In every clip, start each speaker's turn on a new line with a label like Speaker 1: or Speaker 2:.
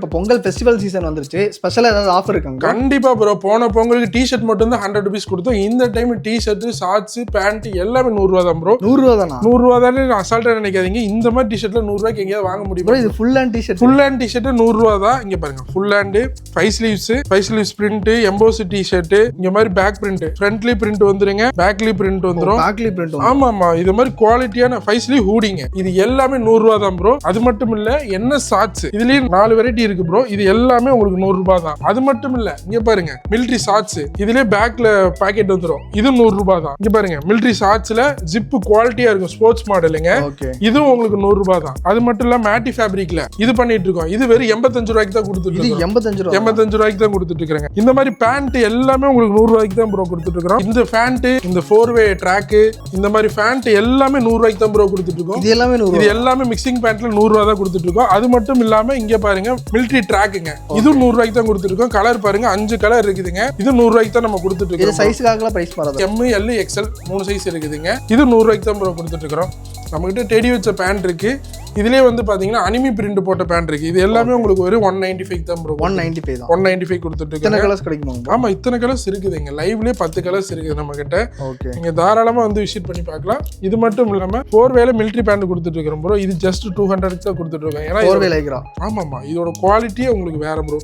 Speaker 1: இப்போ Pongal festival season வந்துருச்சு, ஸ்பெஷலா ஏதாவது ஆஃபர் இருக்காங்க?
Speaker 2: கண்டிப்பா ப்ரோ. போன பொங்கலுக்கு டிஷர்ட் மட்டும் தான் 100 rupees கொடுத்தோம். இந்த டைம் டிஷர்ட், ஷார்ட்ஸ், பேண்ட் எல்லாமே 100 ரூபா தான் ப்ரோ.
Speaker 1: 100 ரூபா தானா?
Speaker 2: 100 ரூபா தானே அசால்ட்டா நினைக்காதீங்க. இந்த மாதிரி டிஷர்ட்ல 100 ரூபாய்க்கு எங்கேயாவது வாங்க முடியும்?
Speaker 1: இது full hand T-shirt.
Speaker 2: Full hand T-shirt 100 ரூபா தான். இங்க பாருங்க, full hand 5 sleeves print, emboss T-shirt, இங்க மாதிரி பேக் பிரிண்ட், ஃப்ரண்ட்லி பிரிண்ட் வந்துருங்க, பேக்லி பிரிண்ட் வந்துரும்.
Speaker 1: பேக்லி பிரிண்ட்.
Speaker 2: ஆமா, இது மாதிரி குவாலிட்டியான 5 ஸ்லீவ் ஹூடிங்க. இது எல்லாமே 100 ரூபா தான் ப்ரோ. அது மட்டும் இல்ல, என்ன ஷார்ட்ஸ் இதுலயே 4 வெரைட்டி இருக்கு ப்ரோ. இது எல்லாமே உங்களுக்கு 100 ரூபாய் தான். அது மட்டும் இல்ல, இங்க பாருங்க மிலிட்டரி ஷார்ட்ஸ், இதுலயே பேக்ல பாக்கெட் வந்துரும். இது 100 ரூபாய் தான். இங்க பாருங்க மிலிட்டரி ஷார்ட்ஸ்ல ஜிப் குவாலிட்டியா இருக்கும், ஸ்போர்ட்ஸ் மாடலுங்க. இதுவும் உங்களுக்கு 100 ரூபாய் தான். அது மட்டும் இல்ல, மேட்டி ஃபேப்ரிக்ல இது பண்ணிட்டு இருக்கோம். இது வெறும் 85 ரூபாய்க்கு தான் கொடுத்துட்டு இருக்கோம். 85 ரூபாய்க்கு தான் கொடுத்துட்டு இருக்காங்க. இந்த மாதிரி பேண்ட் எல்லாமே உங்களுக்கு 100 ரூபாய்க்கு தான் ப்ரோ கொடுத்துட்டு இருக்கோம். இந்த பேண்ட், இந்த 4-way ட்ராக், இந்த மாதிரி பேண்ட் எல்லாமே 100 ரூபாய்க்கு தான் ப்ரோ கொடுத்துட்டு இருக்கோம். இது எல்லாமே மிக்சிங் பேண்ட்ல 100 ரூபாய் தான் கொடுத்துட்டு இருக்கோம். அது மட்டும் இல்லாம இங்க பாருங்க மிலிட்டரி ட்ராக்குங்க. இது 100 ரூபாய்க்கு தான் கொடுத்துருக்கோம். கலர் பாருங்க, 5 கலர் இருக்குதுங்க. இது 100 ரூபாய்க்கு தான் நம்ம கொடுத்துட்டு இருக்கோம்.
Speaker 1: சைஸ்க்காக பிரைஸ் மாறாது.
Speaker 2: M, L, XL 3 சைஸ் இருக்குதுங்க. இது 100 ரூபாய்க்கு தான் ப்ரோ கொடுத்துட்டு இருக்கோம். நம்ம கிட்ட டெடி வச்ச பேண்ட் இருக்கு. இதுலயே வந்து பாத்தீங்கன்னா அனிமி பிரிண்ட் போட்ட பேண்ட் இருக்கு. இது எல்லாமே உங்களுக்கு ஒரு 195 தான் ப்ரோ. 195 கொடுத்துட்டு இருக்கோம்.
Speaker 1: இத்தனை கலர்ஸ் கிடைக்குமா?
Speaker 2: ஆமா, இத்தனை கலர்ஸ் இருக்குதுங்க. லைவ்லயே 10 கலர்ஸ் இருக்குது நம்ம கிட்ட. நீங்க தாராளமா வந்து விசிட் பண்ணி பார்க்கலாம். இது மட்டும் இல்லாம 4-way மிலிட்டரி பேண்ட் கொடுத்துட்டு இருக்கோம் ப்ரோ. இது ஜஸ்ட் 200 தான் கொடுத்துட்டு இருக்கோம். ஏன்னா
Speaker 1: 4-way லைக்ரா.
Speaker 2: ஆமாமா, இதோட குவாலிட்டியே உங்களுக்கு வேற ப்ரோ.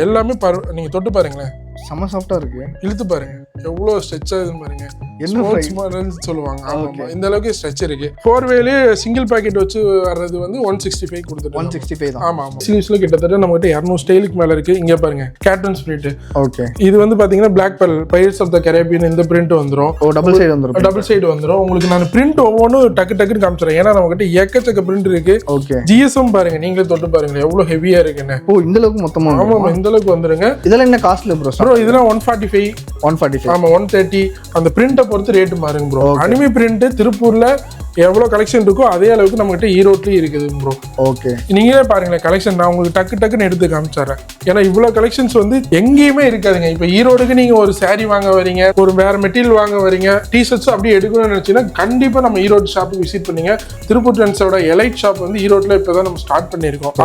Speaker 2: எல்லாமே நீங்க தொட்டு பாருங்களேன்,
Speaker 1: செம சாஃப்ட்டா இருக்கு.
Speaker 2: இழுத்து பாருங்க எவ்வளவு ஸ்ட்ரெச் ஆகுதுன்னு பாருங்க. ஸ்போர்ட்ஸ் மாடல்னு சொல்லுவாங்க. ஆமாமா, இந்த அளவுக்கு ஸ்ட்ரெச் இருக்கு. 4-wayலயே சிங்கிள் பாக்கெட் வச்சு வர்றது வந்து 165 கொடுத்துட்டு.
Speaker 1: 165 தான்.
Speaker 2: ஆமா. ஸ்லீவ்ஸ்ல கிட்டத்தட்ட நம்ம கிட்ட 200 ஸ்டைலுக்கு மேல இருக்கு. இங்க பாருங்க கேட்டன் ஸ்பிரிட்.
Speaker 1: ஓகே.
Speaker 2: இது வந்து பாத்தீங்கன்னா black pearl, pirates of the Caribbean இந்த பிரிண்ட் வந்துரும்.
Speaker 1: டபுள் சைடு வந்துரும்.
Speaker 2: உங்களுக்கு நான் பிரிண்ட் ஒவ்வொன்றும் டக்குன்னு காமிச்சறேன். ஏன்னா நம்ம கிட்ட ஏக்கச்சக்க பிரிண்ட் இருக்கு.
Speaker 1: ஓகே.
Speaker 2: GSM பாருங்க, நீங்களே தொட்டு பாருங்க எவ்வளவு ஹெவியா இருக்குன்னு.
Speaker 1: இந்த அளவுக்கு மொத்தமா?
Speaker 2: ஆமா, இந்த அளவுக்கு வந்துருங்க.
Speaker 1: இதெல்லாம் என்ன காஸ்ட்ல ப்ரோ?
Speaker 2: இதெல்லாம் 145. ஆமா, 130. அந்த பிரிண்ட்டை பொறுத்து ரேட் மாறுங்க ப்ரோ. அனிமி பிரிண்ட் திருப்பூர்ல எவ்வளவு கலெக்ஷன் இருக்கோ அதே அளவுக்கு நம்ம கிட்ட ஈரோட்லயும் இருக்குது ப்ரோ.
Speaker 1: ஓகே,
Speaker 2: நீங்களே பாருங்களேன் கலெக்ஷன். நான் உங்களுக்கு டக்குன்னு எடுத்து காமிச்சிடுறேன். ஏன்னா இவ்வளவு கலெக்ஷன்ஸ் வந்து எங்கேயுமே இருக்காதுங்க. இப்ப ஈரோடுக்கு நீங்க ஒரு சாரி வாங்க வரீங்க, ஒரு வேற மெட்டீரியல் வாங்க வரீங்க, டிஷர்ட்ஸ் அப்படியே எடுக்கணும்னு நினைச்சீங்கன்னா கண்டிப்பா நம்ம ஈரோடு ஷாப்புக்கு விசிட் பண்ணீங்க. திருப்பூர் ட்ரெண்ட்ஸோட எலைட் ஷாப் வந்து ஈரோட்ல இப்பதான் நம்ம ஸ்டார்ட் பண்ணிருக்கோம்.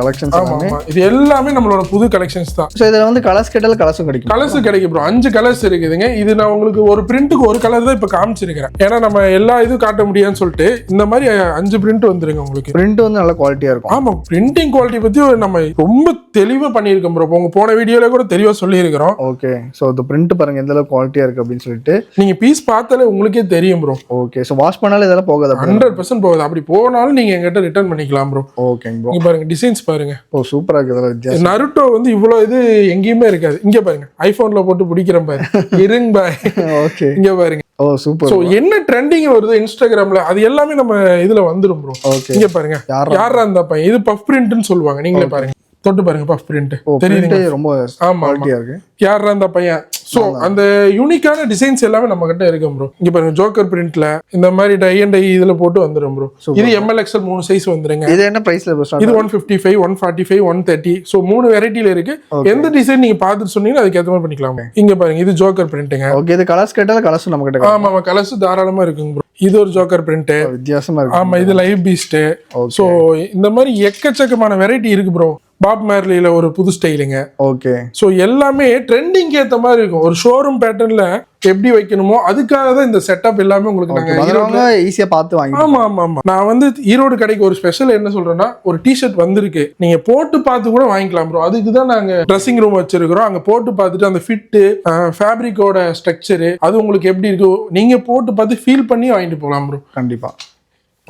Speaker 1: கலெக்ஷன்ஸ்.
Speaker 2: ஆமா, இது எல்லாமே நம்மளோட புது கலெக்ஷன்ஸ் தான்.
Speaker 1: சோ இதுல வந்து கலர்ஸ் கேட்டால கலர்ஸும் கிடைக்கும்.
Speaker 2: கலர்ஸ் கிடைக்கும் ப்ரோ. 5 கலர்ஸ் இருக்குதுங்க. இது நான் உங்களுக்கு ஒரு பிரிண்ட்டுக்கு ஒரு கலர் தான் இப்ப காமிச்சிருக்கிறேன். ஏன்னா நம்ம எல்லா இதுவும் காட்ட முடியாதுன்னு சொல்லிட்டு இந்த மாதிரி 5 பிரிண்ட் வந்துருங்க. உங்களுக்கு
Speaker 1: பிரிண்ட் வந்து நல்ல குவாலிட்டியா இருக்கும்.
Speaker 2: ஆமா, பிரிண்டிங் குவாலிட்டி பத்தி நம்ம ரொம்ப தெளிவா பண்ணிருக்கோம் ப்ரோ. உங்க போன வீடியோல கூட தெளிவா சொல்லி இருக்கிறோம்.
Speaker 1: ஓகே, சோ இந்த பிரிண்ட் பாருங்க எந்த அளவுக்கு குவாலிட்டியா இருக்கு அப்படின்னு சொல்லிட்டு
Speaker 2: நீங்க பீஸ் பார்த்தாலே உங்களுக்கே தெரியும் ப்ரோ.
Speaker 1: ஓகே, சோ வாஷ் பண்ணாலும் இதெல்லாம் போகாது?
Speaker 2: 100% போகாது. அப்படி போனாலும் நீங்க எங்கிட்ட ரிட்டர்ன் பண்ணிக்கலாம் ப்ரோ.
Speaker 1: Okay bro.
Speaker 2: இங்க பாருங்க டிசைன்ஸ் பாருங்க.
Speaker 1: சூப்பரா இருக்கு.
Speaker 2: நருட்டோ வந்து இவ்வளவு இது எங்கேயுமே இருக்காது. இங்க பாருங்க ஐபோன்ல போட்டு பிடிக்கிறேன் பாரு. இருங்க பாய். ஓகே, இங்க பாருங்க.
Speaker 1: சூப்பர்.
Speaker 2: சோ என்ன ட்ரெண்டிங் வருது இன்ஸ்டாகிராம்ல அது எல்லாமே நம்ம இதுல வந்துரும் ப்ரோ. இங்க பாருங்க யாரா அந்த பையன். இது பஃப் பிரிண்ட்னு சொல்லுவாங்க. நீங்களே பாருங்க, தொட்டு பாருங்க பஃப் பிரிண்ட். தெரியுது, ரொம்ப குவாலிட்டியா இருக்கு. யாரா அந்த பையன். சோ அந்த யூனிக்கான டிசைன்ஸ் எல்லாமே நம்ம கிட்ட இருக்கு ப்ரோ. இங்க பாருங்க ஜோக்கர் பிரிண்ட்ல இந்த மாதிரி டை அண்ட் டை இதுல போட்டு வந்துரும் ப்ரோ. இது ML XL 3 சைஸ் வந்துருங்க.
Speaker 1: இது என்ன பிரைஸ்ல ப்ரோ?
Speaker 2: இது 155, 145, 130. சோ 3 வெரைட்டில இருக்கு. எந்த டிசைன் நீங்க பார்த்துட்டு சொன்னீங்கன்னா அதுக்கு ஏத்த மாதிரி பண்ணிக்கலாம். இங்க பாருங்க இது ஜோக்கர் பிரிண்ட்ங்க.
Speaker 1: ஓகே, இது கலர்ஸ் கேட்டால கலர்ஸ் நம்ம கிட்ட.
Speaker 2: ஆமா, கலர்ஸ் தாராளமா இருக்குங்க ப்ரோ. இது ஒரு ஜோக்கர் பிரிண்ட்,
Speaker 1: வித்தியாசமா இருக்கு.
Speaker 2: ஆமா, இது லைவ் பீஸ்ட். சோ இந்த மாதிரி எக்கச்சக்கமான வெரைட்டி இருக்கு ப்ரோ. பாப் மேர்லில ஒரு புது ஸ்டைலுங்க.
Speaker 1: ஓகே,
Speaker 2: சோ எல்லாமே ட்ரெண்டிங் ஏத்த மாதிரி இருக்கும். ஒரு ஷோரூம் பேட்டர்ன்ல எப்படி வைக்கணுமோ அதுக்காக தான் இந்த செட்டப் எல்லாமே உங்களுக்கு நாங்க
Speaker 1: ஈஸியா பார்த்து வாங்கி.
Speaker 2: ஆமா, நான் வந்து ஈரோடு கடைக்கு ஒரு ஸ்பெஷல் என்ன சொல்றேன்னா, ஒரு டிஷர்ட் வந்திருக்கு நீங்க போட்டு பார்த்து கூட வாங்கிக்கலாம் ப்ரோ. அதுக்கு தான் நாங்க ட்ரெஸ்ஸிங் ரூம் வச்சிருக்கிறோம். அங்க போட்டு பார்த்துட்டு அந்த ஃபிட், ஃபேப்ரிக்கோட ஸ்ட்ரக்சர் அது உங்களுக்கு எப்படி இருக்கு நீங்க போட்டு பார்த்து ஃபீல் பண்ணி வாங்கிட்டு போகலாம் ப்ரோ.
Speaker 1: கண்டிப்பா.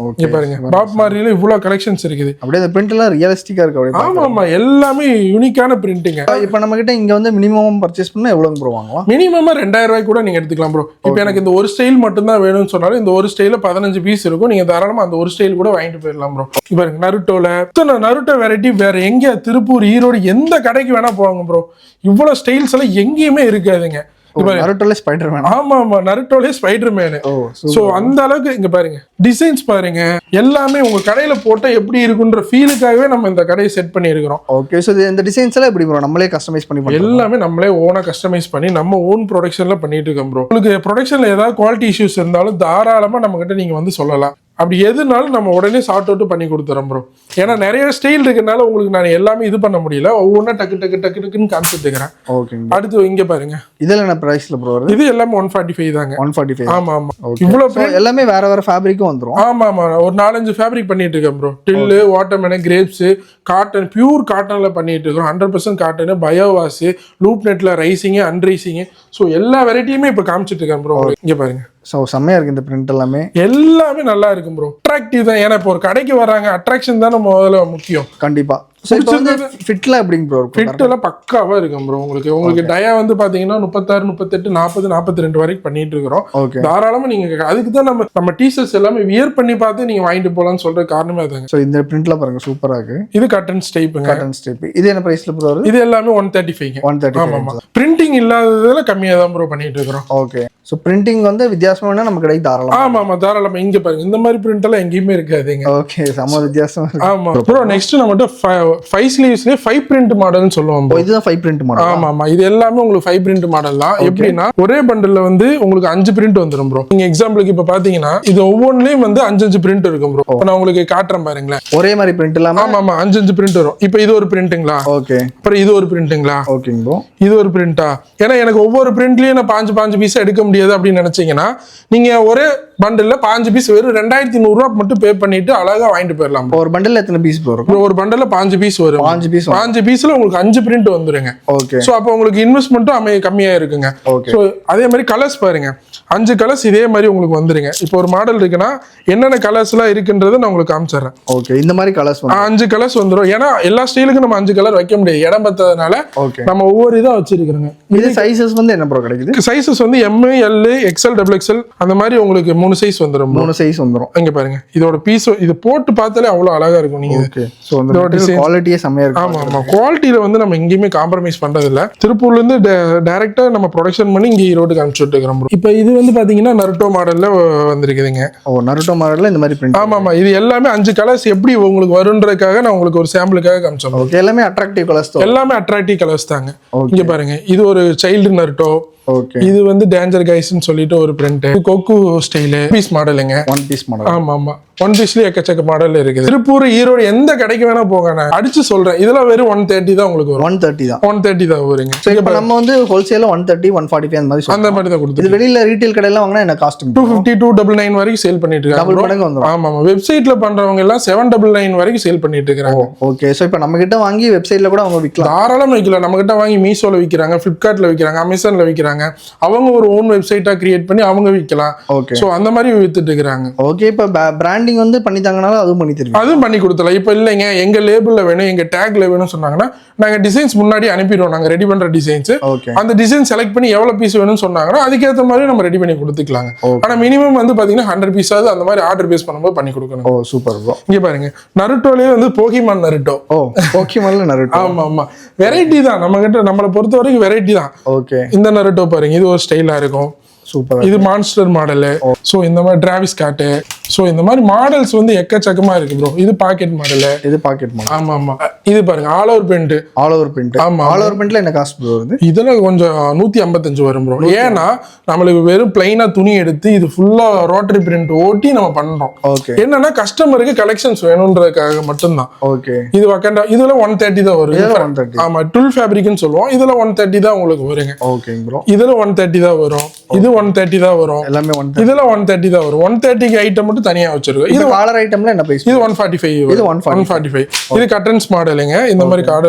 Speaker 2: ஓகே, பாருங்க பாப் மார்லில இவ்வளவு கலெக்ஷன்ஸ் இருக்குது.
Speaker 1: அப்படியே அந்த பிரிண்ட் எல்லாம் ரியலிஸ்டிக்கா இருக்கு. அப்படியே
Speaker 2: ஆமா, எல்லாமே யூனிக்கான பிரிண்டிங்.
Speaker 1: இப்போ நம்ம கிட்ட இங்க வந்து மினிமம் பர்ச்சேஸ் பண்ணா எவ்வளவு ப்ரோ வாங்கலாம்?
Speaker 2: மினிமமா 2000 ரூபாய் கூட நீங்க எடுத்துக்கலாம் ப்ரோ. இப்போ எனக்கு இந்த ஒரு ஸ்டைல் மட்டும் தான் வேணும்னு சொன்னாலும் இந்த ஒரு ஸ்டைல 15 பீஸ் இருக்கும். நீங்க தாராளமா அந்த ஒரு ஸ்டைல் கூட வாங்கிட்டு போயிடலாம் ப்ரோ. பாருங்க நருட்டோல நருட்டோ வெரைட்டி வேற எங்க திருப்பூர், ஈரோடு எந்த கடைக்கு வேணா போவாங்க ப்ரோ. இவ்வளவு ஸ்டைல்ஸ் எல்லாம் எங்கேயுமே இருக்காதுங்க.
Speaker 1: நருட்டோல ஸ்பைடர்மேன்.
Speaker 2: ஆமா, நருட்டோல ஸ்பைடர்மேன். சோ அந்த அளவுக்கு இங்க பாருங்க டிசைன்ஸ் பாருங்க. எல்லாமே உங்க கடையில போட்டா எப்படி இருக்குன்ற ஃபீலுக்காகவே நம்ம இந்த கடையை செட் பண்ணி இருக்கிறோம்.
Speaker 1: ஓகே, சோ இந்த டிசைன்ஸ் எல்லாம் எப்படி ப்ரோ நம்மளே கஸ்டமைஸ் பண்ணி
Speaker 2: எல்லாமே நம்மளே ஓனா கஸ்டமைஸ் பண்ணி நம்ம ஓன் ப்ரொடக்ஷன்ல பண்ணிட்டு இருக்கோம் ப்ரோ. உங்களுக்கு ப்ரொடக்ஷன்ல ஏதாவது குவாலிட்டி இஷ்யூஸ் இருந்தாலும் தாராளமா நம்ம கிட்ட நீங்க வந்து சொல்லலாம். அப்படி எதுனாலும் நம்ம உடனே ஷார்ட் அவுட் பண்ணி கொடுத்துறோம் ப்ரோ. ஏன்னா நிறைய ஸ்டைல் இருக்கனால உங்களுக்கு நான் எல்லாமே இது பண்ண முடியல, ஒவ்வொன்றா டக்குன்னு காமிச்சிட்டு இருக்கிறேன்.
Speaker 1: ஓகேங்க.
Speaker 2: அடுத்து இங்க பாருங்க,
Speaker 1: இதெல்லாம் என்ன பிரைஸ்ல ப்ரோ வருது?
Speaker 2: இது எல்லாமே 145 தாங்க.
Speaker 1: 145.
Speaker 2: ஆமா ஆமா.
Speaker 1: ஓகே.
Speaker 2: இவ்வளவு
Speaker 1: எல்லாமே வேற வேற ஃபேப்ரிக்கும் வந்துரும்.
Speaker 2: ஆமா ஆமா. ஒரு 4-5 ஃபேப்ரிக் பண்ணிட்டு இருக்கேன் bro. டில்லு, watermelon, grapes, cotton, pure காட்டன்ல பண்ணிட்டு இருக்கோம். 100% காட்டன், பயோவாஸ், லூப் நெட்ல ரைசிங், அன்ரைசிங், ஸோ எல்லா வெரைட்டியுமே இப்போ காமிச்சிட்டு இருக்கேன் ப்ரோ. இங்க பாருங்க,
Speaker 1: ஸோ செம்மையா இருக்கு இந்த பிரிண்ட் எல்லாமே.
Speaker 2: எல்லாமே நல்லா இருக்கும் ப்ரோ. அட்ராக்டிவ் தான். ஏன்னா இப்போ ஒரு கடைக்கு வராங்க, அட்ராக்ஷன் தானே முதல்ல முக்கியம்.
Speaker 1: கண்டிப்பா. ஸோ இப்போ வந்து ஃபிட்லாம் எப்படிங்க ப்ரோ?
Speaker 2: ஃபிட் எல்லாம் பக்காவா இருக்கும் ப்ரோ. உங்களுக்கு டயா வந்து பாத்தீங்கன்னா 36, 38, 40, 42 வரைக்கும் பண்ணிட்டு இருக்கிறோம்.
Speaker 1: ஓகே.
Speaker 2: தாராளமா நீங்க அதுக்கு தான் நம்ம டீஷர்ட்ஸ் எல்லாமே வியர் பண்ணி பார்த்து நீங்க வாங்கிட்டு போலாம்னு சொல்ற காரணமே அதாங்க.
Speaker 1: ஸோ இந்த பிரிண்ட்ல பாருங்க சூப்பரா இருக்கு.
Speaker 2: இது கட்டன் ஸ்டைப்புங்க.
Speaker 1: கட்டன் ஸ்டைப். இது என்ன பிரைஸ்ல ப்ரோ வருது?
Speaker 2: இது எல்லாமே 135.
Speaker 1: 135.
Speaker 2: ஆமா. பிரிண்டிங் இல்லாததுல கம்மியா தான் ப்ரோ பண்ணிட்டு இருக்கிறோம்.
Speaker 1: ஓகே. ஸோ பிரிண்டிங் வந்து வித்தியாசமா நம்ம கிடைக்கு தாராளமா.
Speaker 2: ஆமா ஆமா, தாராளமா. இங்க பாருங்க, இந்த மாதிரி பிரிண்ட் எல்லாம் எங்கேயுமே இருக்காதுங்க.
Speaker 1: ஓகே. செம வித்தியாசமா இருக்கு.
Speaker 2: ஆமா ப்ரோ. நெக்ஸ்ட் நம்மட்ட 5 ஸ்லீவ்ஸ்ல 5 பிரிண்ட் மாடல்னு சொல்லுவோம் ப்ரோ.
Speaker 1: இதுதான் 5 பிரிண்ட் மாடல்.
Speaker 2: ஆமா ஆமா. இது எல்லாமே உங்களுக்கு 5 பிரிண்ட் மாடல் தான். எப்படின்னா ஒரே பண்டல்ல வந்து உங்களுக்கு 5 பிரிண்ட் வந்துரும் ப்ரோ. நீங்க எக்ஸாம்பிளுக்கு இப்ப பாத்தீங்கன்னா இது ஒவ்வொன்றுலயும் வந்து 5 பிரிண்ட் இருக்கும் ப்ரோ. நான் உங்களுக்கு காட்டுறேன் பாருங்களேன்.
Speaker 1: ஒரே மாதிரி பிரிண்ட் இல்லாம.
Speaker 2: ஆமா ஆமா, 5 பிரிண்ட் வரும். இப்போ இது ஒரு பிரிண்ட்டுங்களா?
Speaker 1: ஓகே.
Speaker 2: அப்புறம் இது ஒரு பிரிண்ட்டுங்களா?
Speaker 1: ஓகேங்க ப்ரோ.
Speaker 2: இது ஒரு பிரிண்டா? ஏன்னா எனக்கு ஒவ்வொரு பிரிண்ட்லயும் நான் 5 பீஸ் எடுக்க முடியாது அப்படின்னு நினைச்சீங்கன்னா நீங்க ஒரே பண்டல்ல 5 பீஸ் வெறும் 2100 ரூபாய் மட்டும் பே பண்ணிட்டு அழகா வாங்கிட்டு போயிடலாம்.
Speaker 1: ஒரு பண்டல்ல எத்தனை பீஸ் வரும்?
Speaker 2: ஒரு பண்டல்ல 5 பீஸ் வரும். 5 பீஸ்ல உங்களுக்கு 5 பிரிண்ட் வந்துருங்க.
Speaker 1: ஓகே.
Speaker 2: சோ அப்போ உங்களுக்கு இன்வெஸ்ட்மெண்ட்டும் கம்மியா இருக்குங்க.
Speaker 1: ஓகே.
Speaker 2: சோ அதே மாதிரி கலர்ஸ் பாருங்க, 5 கலர்ஸ் இதே மாதிரி உங்களுக்கு வந்துருங்க. இப்போ ஒரு மாடல் இருக்குன்னா என்னென்ன கலர்ஸ் எல்லாம் இருக்குன்றதை நான் உங்களுக்கு காமிச்சிடுறேன்.
Speaker 1: ஓகே. இந்த மாதிரி கலர்ஸ்
Speaker 2: 5 கலர்ஸ் வந்துரும். ஏன்னா எல்லா ஸ்டைலுக்கும் நம்ம 5 கலர் வைக்க முடியாது, இடம் பத்ததுனால நம்ம ஒவ்வொரு இதா வச்சிருக்கிறோங்க.
Speaker 1: இது சைஸஸ் வந்து என்ன ப்ரோ கிடைக்குது?
Speaker 2: சைஸஸ் வந்து M, L, XL, XXL அந்த மாதிரி உங்களுக்கு 3 சைஸ் வந்துரும்.
Speaker 1: 3 சைஸ் வந்துரும்.
Speaker 2: இங்க பாருங்க, இதோட பீஸ் இது போட்டு பார்த்தாலே அவ்வளவு அழகா இருக்கும். நீங்க
Speaker 1: ஓகே. சோ அந்த குவாலிட்டியே செமையா இருக்கு.
Speaker 2: ஆமா ஆமா. குவாலிட்டியில வந்து நம்ம எங்கேயுமே காம்ப்ரமைஸ் பண்றது இல்ல. திருப்பூர்ல இருந்து டைரக்டா நம்ம ப்ரொடக்ஷன் பண்ணி இங்க ஈரோடுக்கு அனுப்பிச்சுட்டு இருக்கிறோம். இப்போ இது வந்து பாத்தீங்கன்னா நருட்டோ மாடல்ல வந்திருக்குதுங்க.
Speaker 1: ஓ, நருட்டோ மாடல்ல இந்த மாதிரி பிரிண்ட்.
Speaker 2: ஆமா ஆமா. இது எல்லாமே 5 கலர்ஸ் எப்படி உங்களுக்கு வரும்ன்றதுக்காக நான் உங்களுக்கு ஒரு சாம்பிளுக்காக காமிச்சேன்.
Speaker 1: ஓகே. எல்லாமே அட்ராக்டிவ் கலர்ஸ் தான்.
Speaker 2: எல்லாமே அட்ராக்டிவ் கலர்ஸ் தாங்க. இங்க பாருங்க, இது ஒரு சைல்டு நருட்டோ.
Speaker 1: ஓகே.
Speaker 2: இது வந்து டேஞ்சர் கைஸ்னு சொல்லிட்டு ஒரு பிரிண்ட். கோகு ஸ்டைல் பீஸ் மாடலுங்க.
Speaker 1: 1 பீஸ் மாடல்.
Speaker 2: ஆமா ஆமா. 1 பீஸ்ல எக்கச்சக்க மாடல் இருக்குது. திருப்பூர், ஈரோடு எந்த கடைக்கு வேணா போங்க, நான் அடிச்சு சொல்றேன். இதெல்லாம் வெறும் 130 தான் உங்களுக்கு வரும்.
Speaker 1: 130 தான்.
Speaker 2: 130 தான் வருங்க.
Speaker 1: சோ இப்போ நம்ம வந்து ஹோல்சேல்ல 130, 145 அந்த மாதிரி
Speaker 2: அந்த மாதிரி தான் கொடுத்து.
Speaker 1: இது வெளியில ரீட்டைல் கடையில வாங்குனா என்ன காஸ்ட்?
Speaker 2: 250, 299 வரைக்கும் சேல் பண்ணிட்டு இருக்காங்க.
Speaker 1: டபுள் மடங்கு வந்துரும்.
Speaker 2: ஆமா ஆமா. வெப்சைட்ல பண்றவங்க எல்லாம் 799 வரைக்கும் சேல் பண்ணிட்டு இருக்காங்க.
Speaker 1: ஓகே. சோ இப்போ நம்ம கிட்ட வாங்கி வெப்சைட்ல கூட அவங்க விக்கலாம்.
Speaker 2: தாராளமா விக்கலாம். நம்ம கிட்ட வாங்கி மீஷோல விக்கிறாங்க, பிளிப்கார்ட்ல விக்கிறாங்க, அமேசான்ல விக்கிறாங்க. அவங்க ஒரு ஓன் வெப்சைட்டா கிரியேட் பண்ணி அவங்க விக்கலாம்.
Speaker 1: ஓகே.
Speaker 2: சோ அந்த மாதிரி வித்துட்டு இருக்காங்க.
Speaker 1: ஓகே. இப்போ பிராண்டிங் வந்து பண்ணிட்டாங்கனால அதுவும் பண்ணி தருவீங்க?
Speaker 2: அதுவும் பண்ணி கொடுத்தலாம். இப்போ இல்லைங்க எங்க லேபிள்ல வேணும், எங்க டேக்ல வேணும்னு சொன்னாங்கன்னா நாங்க டிசைன்ஸ் முன்னாடி அனுப்பிடுவோம். நாங்க ரெடி பண்ற டிசைன்ஸ்.
Speaker 1: ஓகே.
Speaker 2: அந்த டிசைன் செலக்ட் பண்ணி எவ்வளவு பீஸ் வேணும்னு சொன்னாங்கன்னா அதுக்கேற்ற மாதிரி நம்ம ரெடி பண்ணி கொடுத்துக்கலாங்க. ஆனா மினிமம் வந்து பாத்தீங்கன்னா 100 பீஸாவது அந்த மாதிரி ஆர்டர் பேஸ் பண்ணும்போது பண்ணி கொடுக்கணும்.
Speaker 1: ஓ, சூப்பர் ப்ரோ.
Speaker 2: இங்க பாருங்க, நருட்டோலயே வந்து போகிமான் நருட்டோ.
Speaker 1: ஓ, போகிமான்ல நருட்டோ.
Speaker 2: ஆமா ஆமா. வெரைட்டி தான் நம்ம கிட்ட. நம்மளை பொறுத்த வரைக்கும் வெரைட்டி தான்.
Speaker 1: ஓகே.
Speaker 2: இந்த நருட்டோ பாருங்க, இது ஒரு ஸ்டைலா இருக்கும்.
Speaker 1: சூப்பர்.
Speaker 2: இது மான்ஸ்டர் மாடல். சோ இந்த மாதிரி டிராவிஸ் காட். சோ இந்த மாதிரி மாடல்ஸ் வந்து எக்கச்சக்கமா இருக்கு ப்ரோ. இது பாக்கெட் மாடல்.
Speaker 1: இது பாக்கெட் மாடல்.
Speaker 2: ஆமா ஆமா. இது பாருங்க, all over print.
Speaker 1: All over print.
Speaker 2: ஆமா.
Speaker 1: ஆல் ஓவர் பிரிண்ட்ல என்ன காஸ்ட் ப்ரோ வருது?
Speaker 2: இதெல்லாம் கொஞ்சம் 155 வரும் ப்ரோ. ஏன்னா நம்மளுக்கு வெறும் பிளைனா துணி எடுத்து இது ஃபுல்லா ரோட்டரி பிரிண்ட் ஓட்டி நம்ம பண்றோம்.
Speaker 1: ஓகே.
Speaker 2: என்னன்னா கஸ்டமருக்கு கலெக்ஷன்ஸ் வேணும்ன்றதுக்காக மட்டும்தான்.
Speaker 1: ஓகே.
Speaker 2: இது வக்கண்டா. இதுல 130 தான் வரும்.
Speaker 1: 130.
Speaker 2: ஆமா, 12 ஃபேப்ரிக்னு சொல்லுவோம். இதுல 130 தான் உங்களுக்கு வருங்க.
Speaker 1: Okay bro.
Speaker 2: இதுல 130 தான் வரும். இது 130 தான் வரும்.
Speaker 1: எல்லாமே 130.
Speaker 2: இதுல 130 தான் வரும். 130க்கு ஐட்டம் மட்டும் தனியா வச்சிருக்கோம்.
Speaker 1: இது காலர் ஐட்டம்ல என்ன பிரைஸ்?
Speaker 2: இது 145.
Speaker 1: இது 145.
Speaker 2: இது கட்டன்ஸ் மாடலுங்க. இந்த மாதிரி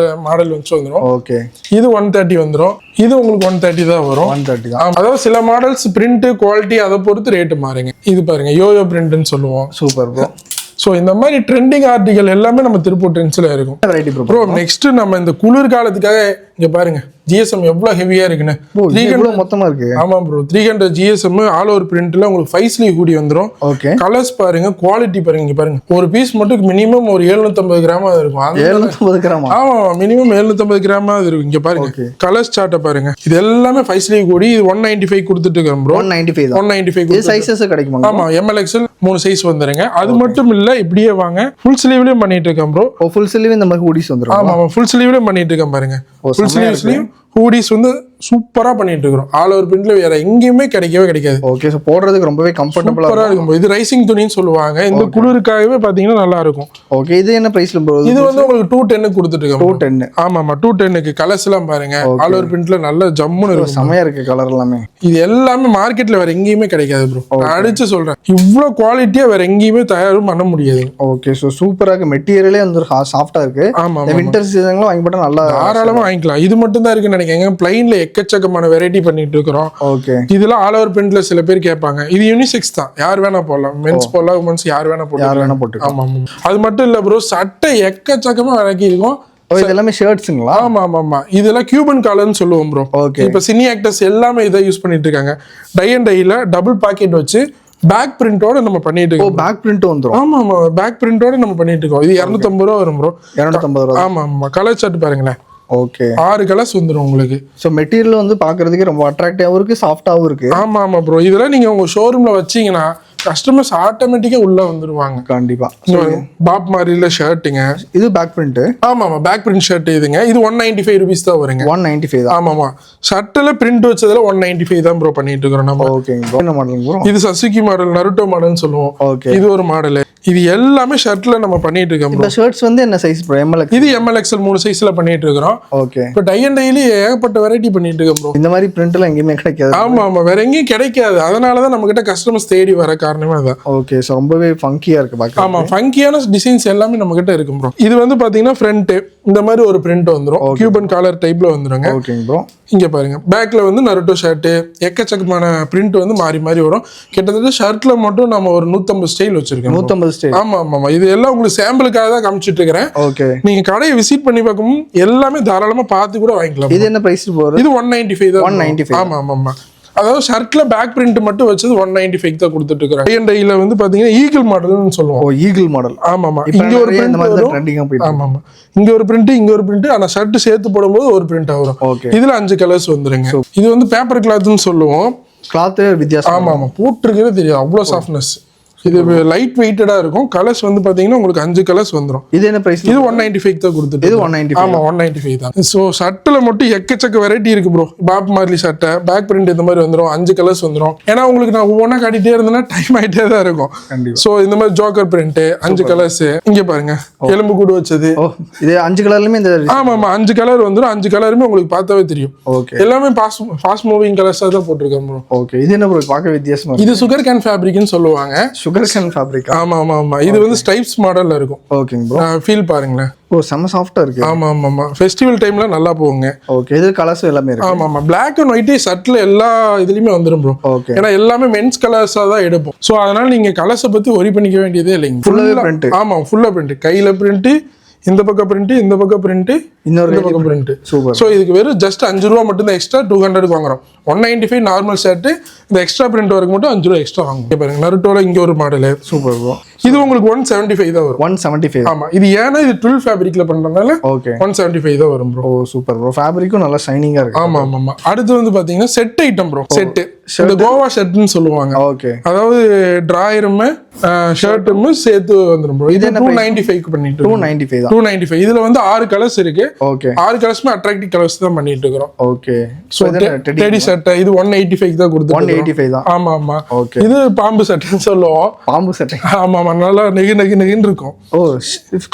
Speaker 2: மாடல் வந்து வந்துரும்.
Speaker 1: ஓகே. இது
Speaker 2: 130 வந்துரும். இது உங்களுக்கு 130 தான் வரும்.
Speaker 1: 130 தான்.
Speaker 2: அதாவது சில மாடல்ஸ் பிரிண்ட் குவாலிட்டி அதை பொறுத்து ரேட் மாறுங்க. இது பாருங்க, யோயோ பிரிண்ட்னு சொல்லுவோம்.
Speaker 1: Super bro.
Speaker 2: சோ இந்த மாதிரி ட்ரெண்டிங் ஆர்டிகல் எல்லாமே நம்ம திருப்பூர் ட்ரெண்ட்ஸ்ல இருக்கும்.
Speaker 1: Variety
Speaker 2: bro. நெக்ஸ்ட் நம்ம இந்த குளிர் காலத்துக்காக இங்க பாருங்க, GSM எவ்வளவு ஹெவியா இருக்குன்னு.
Speaker 1: 300 மொத்தமா இருக்கு.
Speaker 2: ஆமா ப்ரோ. 300 GSM ஆல் ஓவர் பிரிண்ட்ல உங்களுக்கு 5 ஸ்லீவ் ஹூடி வந்துரும்.
Speaker 1: ஓகே.
Speaker 2: கலர்ஸ் பாருங்க, குவாலிட்டி பாருங்க. இங்க பாருங்க, ஒரு பீஸ் மட்டும் மினிமம் ஒரு 750 கிராம் இருக்கும்.
Speaker 1: 750 கிராம்?
Speaker 2: ஆமா, மினிமம் 750 கிராம் இருக்கும். இங்க பாருங்க, கலர்ஸ் சார்ட்ட பாருங்க. இது எல்லாமே 5 ஸ்லீவ் ஹூடி. இது 195 கொடுத்துட்டு இருக்கோம் ப்ரோ.
Speaker 1: 195 தான்.
Speaker 2: 195.
Speaker 1: இது சைஸஸ் கிடைக்குமா?
Speaker 2: ஆமா, ML XL 3 சைஸ் வந்துருங்க. அது மட்டும் இல்ல, இப்படியே வாங்க, ஃபுல் ஸ்லீவ்லயும் பண்ணிட்டு இருக்கேன் ப்ரோ.
Speaker 1: ஃபுல் ஸ்லீவ் இந்த மாதிரி ஹூடிஸ் வந்துரும்.
Speaker 2: ஆமா, ஃபுல் ஸ்லீவ்லயும் பண்ணிட்டு இருக்கேன் பாருங்க. ஃபுல் ஸ்லீவ் ஹூடிஸ் வந்து சூப்பரா பண்ணிட்டு இருக்கிறோம். ஆல் ஓவர் பிரிண்ட்ல வேற எங்கேயுமே கிடைக்காது.
Speaker 1: ஓகே, சோ போடுறதுக்கு ரொம்பவே கம்ஃபர்டபுளா
Speaker 2: சூப்பரா இருக்கும் bro. இது ரைசிங் துணின்னு சொல்லுவாங்க. இந்த குளிருக்காகவே பாத்தீங்கன்னா நல்லா இருக்கும்.
Speaker 1: ஓகே, இது என்ன பிரைஸ்ல ப்ரோ?
Speaker 2: இது வந்து உங்களுக்கு 210 கொடுத்துட்டு இருக்கோம்.
Speaker 1: 210.
Speaker 2: ஆமா 210க்கு கலர்ஸ் எல்லாம் பாருங்க. ஆல் ஓவர் பிரிண்ட்ல நல்ல ஜம்முன்னு இருக்கும்.
Speaker 1: செமையா இருக்கு கலர் எல்லாமே.
Speaker 2: இது எல்லாமே மார்க்கெட்ல வேற எங்கேயுமே கிடைக்காது ப்ரோ. நான் அடிச்சு சொல்றேன், இவ்ளோ குவாலிட்டியா வேற எங்கேயுமே தயாரும் பண்ண முடியாது.
Speaker 1: ஓகே, சோ சூப்பரா இருக்கு. மெட்டீரியலே வந்து சாஃப்ட்டா இருக்கு.
Speaker 2: ஆமா
Speaker 1: வின்டர் சீசன்ல வாங்கி போட்டா நல்லா
Speaker 2: தாராளமா வாங்கிக்கலாம். இது மட்டும் தான் இருக்குன்னு நினைக்கிறேன். பிளைன்ல எக்கச்சக்கமான வெரைட்டி பண்ணிட்டு இருக்கிறோம்.
Speaker 1: ஓகே,
Speaker 2: இதெல்லாம் ஆல் ஓவர் பிரிண்ட்ல சில பேர் கேட்பாங்க. இது யூனிசெக்ஸ் தான், யார் வேணா போடலாம். மென்ஸ் போடலாம், உமன்ஸ் யார் வேணா போட்டு. ஆமா அது மட்டும் இல்ல ப்ரோ, சட்டை எக்கச்சக்கமா வரைக்கும் இருக்கும்.
Speaker 1: இது எல்லாமே ஷர்ட்ஸ்ங்களா?
Speaker 2: ஆமா இதெல்லாம் கியூபன் காலர்னு சொல்லுவோம் ப்ரோ.
Speaker 1: ஓகே,
Speaker 2: இப்ப சினி ஆக்டர்ஸ் எல்லாமே இதை யூஸ் பண்ணிட்டு இருக்காங்க. டை அண்ட் டைல டபுள் பாக்கெட் வச்சு பேக் பிரிண்டோட நம்ம பண்ணிட்டு இருக்கோம்.
Speaker 1: பேக் பிரிண்ட் வந்துரும்.
Speaker 2: ஆமா பேக் பிரிண்டோட நம்ம பண்ணிட்டு இருக்கோம். இது 250 ரூபா வரும் ப்ரோ. 250
Speaker 1: ரூபா.
Speaker 2: ஆமா கலர் ஷர்ட் பாருங்களேன்.
Speaker 1: ஓகே,
Speaker 2: 6 கலர்ஸ் வந்துரும் உங்களுக்கு.
Speaker 1: சோ மெட்டீரியல் வந்து பாக்குறதுக்கு ரொம்ப அட்ராக்டிவாவும் இருக்கு, சாஃப்ட்டாவும் இருக்கு.
Speaker 2: ஆமா ப்ரோ. இதெல்லாம் நீங்க உங்க ஷோரூம்ல வச்சீங்கன்னா கஸ்டமர்ஸ் ஆட்டோமேட்டிக்கா உள்ள வந்துருவாங்க.
Speaker 1: கண்டிப்பா.
Speaker 2: பாப் மாதிரில ஷர்ட்டுங்க.
Speaker 1: இது பேக் பிரிண்ட்.
Speaker 2: ஆமா பேக் பிரிண்ட் ஷர்ட் இதுங்க. இது 195 ரூபீஸ் தான் வருங்க.
Speaker 1: 195 தான்.
Speaker 2: ஆமா ஷர்ட்ல பிரிண்ட் வச்சதுல 195 தான் ப்ரோ பண்ணிட்டு இருக்கோம் நம்ம.
Speaker 1: ஓகேங்க ப்ரோ. என்ன மாடல் ப்ரோ?
Speaker 2: இது சசுகி மாடல், நருட்டோ மாடல்னு சொல்லுவோம்.
Speaker 1: ஓகே,
Speaker 2: இது ஒரு மாடல். இது எல்லாமே ஷர்ட்ல நம்ம பண்ணிட்டு இருக்கோம்.
Speaker 1: இந்த ஷர்ட்ஸ் வந்து என்ன சைஸ் ப்ரோ? ML?
Speaker 2: இது ML XL 3 சைஸ்ல பண்ணிட்டு இருக்கோம்.
Speaker 1: ஓகே,
Speaker 2: இப்போ டை அண்ட் டைலி ஏகப்பட்ட வெரைட்டி பண்ணிட்டு இருக்கோம் ப்ரோ.
Speaker 1: இந்த மாதிரி பிரிண்ட்லாம் எங்கேயுமே கிடைக்காது.
Speaker 2: ஆமா வேற எங்கேயும் கிடைக்காது. அதனால தான் நம்ம கிட்ட கஸ்டமர்ஸ் தேடி வர காரணமே அதான்.
Speaker 1: ஓகே, சோ ரொம்பவே ஃபங்கியா இருக்கு பாக்க.
Speaker 2: ஆமா ஃபங்கியான டிசைன்ஸ் எல்லாமே நம்ம கிட்ட இருக்கும் ப்ரோ. இது வந்து பாத்தீங்கன்னா ஃப்ரண்ட் இந்த மாதிரி ஒரு பிரிண்ட் வந்துரும். கியூபன் காலர் டைப்ல வந்துருங்க.
Speaker 1: ஓகேங்க ப்ரோ.
Speaker 2: இங்க பாருங்க, பேக்ல வந்து நருட்டோ ஷர்ட் எக்கச்சக்கமான பிரிண்ட் வந்து மாறி வரும். கிட்டத்தட்ட ஷர்ட்ல மட்டும் நம்ம ஒரு 150 ஸ்டைல் வச்சிருக்கோம்.
Speaker 1: 150 ஸ்டைல்?
Speaker 2: ஆமா இது எல்லாம் உங்களுக்கு சாம்பிளுக்காக தான் காமிச்சிட்டு இருக்கிறேன்.
Speaker 1: ஓகே,
Speaker 2: நீங்க கடையை விசிட் பண்ணி பார்க்கும் எல்லாமே தாராளமா பார்த்து கூட வாங்கிக்கலாம்.
Speaker 1: இது என்ன பிரைஸ் போகுது?
Speaker 2: இது 195 தான்.
Speaker 1: 195.
Speaker 2: ஆமா அதாவது ஷர்ட்ல பேக் பிரிண்ட் மட்டும் வச்சது 195 தான் கொடுத்துட்டு இருக்கிறேன். டை அண்ட் டைல வந்து பாத்தீங்கன்னா ஈகிள் மாடல்னு சொல்லுவோம்.
Speaker 1: ஓ, ஈகிள் மாடல்.
Speaker 2: ஆமா இங்க ஒரு பிரிண்ட் வரும்.
Speaker 1: ட்ரெண்டிங்கா போயிட்டு.
Speaker 2: ஆமா இங்க ஒரு பிரிண்ட் ஆனா ஷர்ட் சேர்த்து போடும்போது ஒரு பிரிண்ட் வரும்.
Speaker 1: ஓகே,
Speaker 2: இதுல 5 கலர்ஸ் வந்துருங்க. இது வந்து பேப்பர் கிளாத்னு சொல்லுவோம்.
Speaker 1: கிளாத் வித்தியாசம்.
Speaker 2: ஆமா போட்டுருக்கிறது தெரியும், அவ்வளவு சாஃப்ட்னஸ். இது லைட் வெயிட்டடா இருக்கும். கலர்ஸ் வந்து பாத்தீங்கன்னா உங்களுக்கு 5 கலர்ஸ் வந்துரும்.
Speaker 1: இது என்ன பிரைஸ்?
Speaker 2: இது 195 தான் கொடுத்துட்டு.
Speaker 1: இது 195.
Speaker 2: ஆமா 195 தான். சோ ஷர்ட்ல மட்டும் எக்கச்சக்க வெரைட்டி இருக்கு bro. Bob Marley shirt back print இந்த மாதிரி வந்துரும். 5 கலர்ஸ் வந்துரும். ஏன்னா உங்களுக்கு நான் ஒவ்வொன்றா காட்டிட்டே இருந்தேன்னா டைம் ஆயிட்டே தான் இருக்கும். சோ இந்த மாதிரி ஜோக்கர் பிரிண்ட் 5 கலர்ஸ். இங்க பாருங்க, எலும்பு கூடு வச்சது.
Speaker 1: இது 5 கலர்லயுமே இந்த.
Speaker 2: ஆமா 5 கலர் வந்துரும். 5 கலருமே உங்களுக்கு பார்த்தாவே தெரியும்.
Speaker 1: ஓகே, எல்லாமே
Speaker 2: ஃபாஸ்ட் மூவிங் கலர்ஸா தான் போட்டுருக்கேன் ப்ரோ.
Speaker 1: ஓகே, இது என்ன ப்ரோ பார்க்க வித்தியாசமா இருக்கு?
Speaker 2: இது சுகர் கேன் ஃபேப்ரிக்னு சொல்லுவாங்க.
Speaker 1: Sugar cane fabric.
Speaker 2: ஆமா இது வந்து ஸ்ட்ரைப்ஸ் மாடல்ல இருக்கும்.
Speaker 1: ஓகேங்க ப்ரோ.
Speaker 2: ஃபீல் பாருங்களேன்.
Speaker 1: ஓ, செம சாஃப்ட்டா இருக்கு.
Speaker 2: ஆமா ஃபெஸ்டிவல் டைம்ல நல்லா போகுங்க.
Speaker 1: ஓகே, இது கலர்ஸ் எல்லாமே இருக்கு.
Speaker 2: ஆமா Black and white ஷர்ட்ல எல்லா இதுலயுமே வந்துரும் ப்ரோ.
Speaker 1: ஓகே,
Speaker 2: ஏன்னா எல்லாமே மென்ஸ் கலர்ஸா தான் எடுப்போம். சோ அதனால நீங்க கலர்ஸை பத்தி worry பண்ணிக்க வேண்டியதே இல்லைங்க.
Speaker 1: ஃபுல்லா பிரிண்ட்.
Speaker 2: ஆமா ஃபுல்லா பிரிண்ட். கையில பிரிண்ட், இந்த பக்கம் பிரிண்ட், இந்த பக்கம் பிரிண்ட், இன்னொரு பக்கம் பிரிண்ட்.
Speaker 1: சூப்பர்.
Speaker 2: சோ இதுக்கு வெறும் ஜஸ்ட் 5 ரூபா மட்டும் தான் எக்ஸ்ட்ரா. 200 வாங்குறோம். 195 நார்மல் ஷர்ட். இந்த எக்ஸ்ட்ரா பிரிண்ட் வரைக்கும் மட்டும் 5 ரூபா எக்ஸ்ட்ரா வாங்குவோம். பாருங்க நருட்டோல இங்க ஒரு மாடல்.
Speaker 1: Super bro.
Speaker 2: இது உங்களுக்கு 175 தான் வரும்.
Speaker 1: 175.
Speaker 2: ஆமா இது ஏன்னா இது 12 ஃபேப்ரிக்ல பண்றதுனால
Speaker 1: ஓகே
Speaker 2: 175 தான் வரும் ப்ரோ.
Speaker 1: ஓ சூப்பர் ப்ரோ. ஃபேப்ரிக்கும் நல்லா ஷைனிங்கா இருக்கு.
Speaker 2: ஆமா அடுத்து வந்து பாத்தீங்கன்னா செட் ஐட்டம் ப்ரோ. செட் இந்த கோவா ஷர்ட்னு சொல்லுவாங்க.
Speaker 1: ஓகே,
Speaker 2: அதாவது டிராயரும் ஷர்ட்டும் சேர்த்து வந்துரும் ப்ரோ. இது 295 பண்ணிட்டு
Speaker 1: 295 தான்.
Speaker 2: 295. இதுல வந்து 6 கலர்ஸ் இருக்கு.
Speaker 1: ஓகே,
Speaker 2: 6 கலர்ஸ்மே அட்ராக்டிவ் கலர்ஸ் தான் பண்ணிட்டு இருக்கோம்.
Speaker 1: ஓகே,
Speaker 2: சோ டெடி ஷர்ட் இது 185 தான் கொடுத்து.
Speaker 1: 185 தான்.
Speaker 2: ஆமா
Speaker 1: ஓகே,
Speaker 2: இது பாம்பு ஷர்ட்னு சொல்லுவோம்.
Speaker 1: பாம்பு ஷர்ட்.
Speaker 2: ஆமா நல்லா நெகின்னு இருக்கும்.
Speaker 1: ஓ,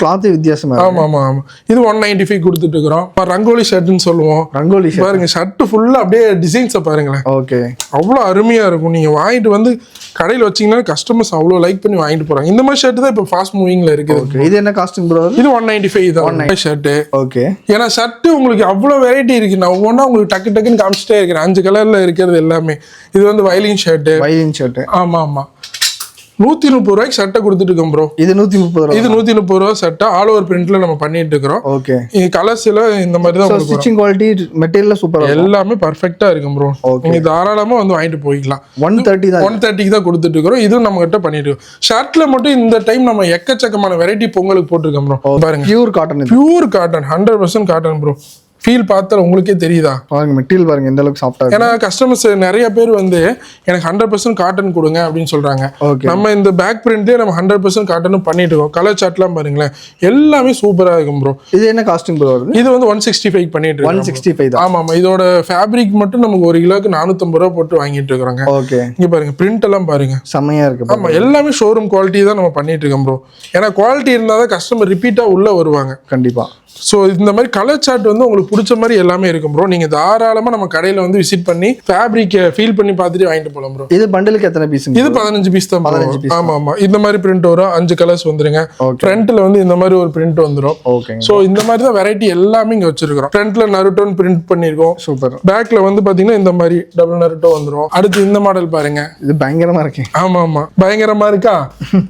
Speaker 1: கிளாத் வித்தியாசமா இருக்கு.
Speaker 2: ஆமா இது 195 கொடுத்துட்டு இருக்கிறோம். ரங்கோலி ஷர்ட்னு சொல்லுவோம்.
Speaker 1: ரங்கோலி ஷர்ட்
Speaker 2: பாருங்க, ஷர்ட் ஃபுல்லா அப்படியே டிசைன்ஸை பாருங்களேன்.
Speaker 1: ஓகே,
Speaker 2: அவ்வளோ அருமையா இருக்கும். நீங்க வாங்கிட்டு வந்து கடையில் வச்சீங்கன்னா கஸ்டமர்ஸ் அவ்வளோ லைக் பண்ணி வாங்கிட்டு போறாங்க. இந்த மாதிரி ஷர்ட் தான் இப்போ ஃபாஸ்ட் மூவிங்ல இருக்கு.
Speaker 1: ஓகே, இது என்ன காஸ்டிங் ப்ரோ?
Speaker 2: இது 195 தான் ஷர்ட்.
Speaker 1: ஓகே,
Speaker 2: ஏன்னா ஷர்ட் உங்களுக்கு அவ்வளோ வெரைட்டி இருக்கு. நான் ஒவ்வொன்றா உங்களுக்கு டக்குன்னு காமிச்சிட்டே இருக்கிறேன். 5 கலர்ல இருக்கிறது எல்லாமே. இது வந்து வயலின் ஷர்ட்.
Speaker 1: Violin shirt.
Speaker 2: ஆமா 130 ரூபாய்க்கு சட்டை கொடுத்துட்டு இருக்கோம் ப்ரோ.
Speaker 1: இது 130 ரூபாய்.
Speaker 2: இது 130 ரூபா சட்டை. ஆல் ஓவர் பிரிண்ட்ல நம்ம பண்ணிட்டு இருக்கிறோம்.
Speaker 1: ஓகே,
Speaker 2: இது கலர்ஸ்ல இந்த மாதிரி தான்.
Speaker 1: ஸ்டிச்சிங் குவாலிட்டி மெட்டீரியல் சூப்பரா
Speaker 2: எல்லாமே பெர்ஃபெக்ட்டா இருக்கும் ப்ரோ. நீங்க தாராளமா வந்து வாங்கிட்டு போய்க்கலாம்.
Speaker 1: 130 தான்.
Speaker 2: 130க்கு தான் கொடுத்துட்டு இருக்கிறோம். இதுவும் நம்ம கிட்ட பண்ணிட்டு இருக்கோம். ஷர்ட்ல மட்டும் இந்த டைம் நம்ம எக்கச்சக்கமான வெரைட்டி பொங்கலுக்கு போட்டுருக்கோம் ப்ரோ. பாருங்க,
Speaker 1: pure cotton.
Speaker 2: Pure cotton 100% cotton bro. Feel பார்த்தா உங்களுக்கே தெரியுதா?
Speaker 1: பாருங்க மெட்டீரியல் பாருங்க எந்த அளவுக்கு சாஃப்டா இருக்கு.
Speaker 2: ஏன்னா கஸ்டமர்ஸ் நிறைய பேர் வந்து எனக்கு 100% காட்டன் கொடுங்க அப்படின்னு சொல்றாங்க.
Speaker 1: ஓகே.
Speaker 2: நம்ம இந்த பேக் பிரிண்ட்லயே நம்ம 100% காட்டனும் பண்ணிட்டு இருக்கோம். கலர் சார்ட்லாம் பாருங்களேன், எல்லாமே சூப்பரா இருக்கும் ப்ரோ.
Speaker 1: இது என்ன காஸ்டிங் ப்ரோ வருது?
Speaker 2: இது வந்து 165 பண்ணிட்டு இருக்கோம்.
Speaker 1: 165 தான்.
Speaker 2: ஆமா. இதோட ஃபேப்ரிக் மட்டும் நமக்கு 1 கிலோக்கு 450 ரூபா போட்டு வாங்கிட்டு இருக்கோங்க.
Speaker 1: ஓகே.
Speaker 2: இங்க பாருங்க பிரிண்ட் எல்லாம் பாருங்க
Speaker 1: செமையா இருக்கு.
Speaker 2: ஆமா, எல்லாமே ஷோரூம் குவாலிட்டி தான் நம்ம பண்ணிட்டு இருக்கோம் ப்ரோ. ஏன்னா குவாலிட்டி இருந்தாதான் கஸ்டமர் ரிப்பீட்டா உள்ள வருவாங்க.
Speaker 1: கண்டிப்பா.
Speaker 2: ஸோ இந்த மாதிரி கலர் சார்ட் வந்து உங்களுக்கு பிடிச்ச மாதிரி எல்லாமே இருக்கும் ப்ரோ. நீங்க தாராளமா நம்ம கடையில வந்து விசிட் பண்ணி ஃபேப்ரிக்கை ஃபீல் பண்ணி பார்த்துட்டு வாங்கிட்டு போகலாம் ப்ரோ.
Speaker 1: இது பண்டலுக்கு எத்தனை பீஸ்?
Speaker 2: இது 15 பீஸ் தான்.
Speaker 1: 15 பீஸ்.
Speaker 2: ஆமா ஆமா. இந்த மாதிரி பிரிண்ட் வரும், 5 கலர்ஸ் வந்துருங்க. ஃப்ரண்ட்ல வந்து இந்த மாதிரி ஒரு பிரிண்ட் வந்துரும்.
Speaker 1: ஓகே.
Speaker 2: ஸோ இந்த மாதிரி தான் வெரைட்டி எல்லாமே இங்க வச்சிருக்கிறோம். ஃப்ரண்ட்ல நருட்டோன்னு பிரிண்ட் பண்ணிருக்கோம்.
Speaker 1: சூப்பர்.
Speaker 2: பேக்ல வந்து பாத்தீங்கன்னா இந்த மாதிரி டபுள் நருட்டோ வந்துரும். அடுத்து இந்த மாடல் பாருங்க,
Speaker 1: இது பயங்கரமா இருக்கு.
Speaker 2: ஆமா ஆமா, பயங்கரமா இருக்கா?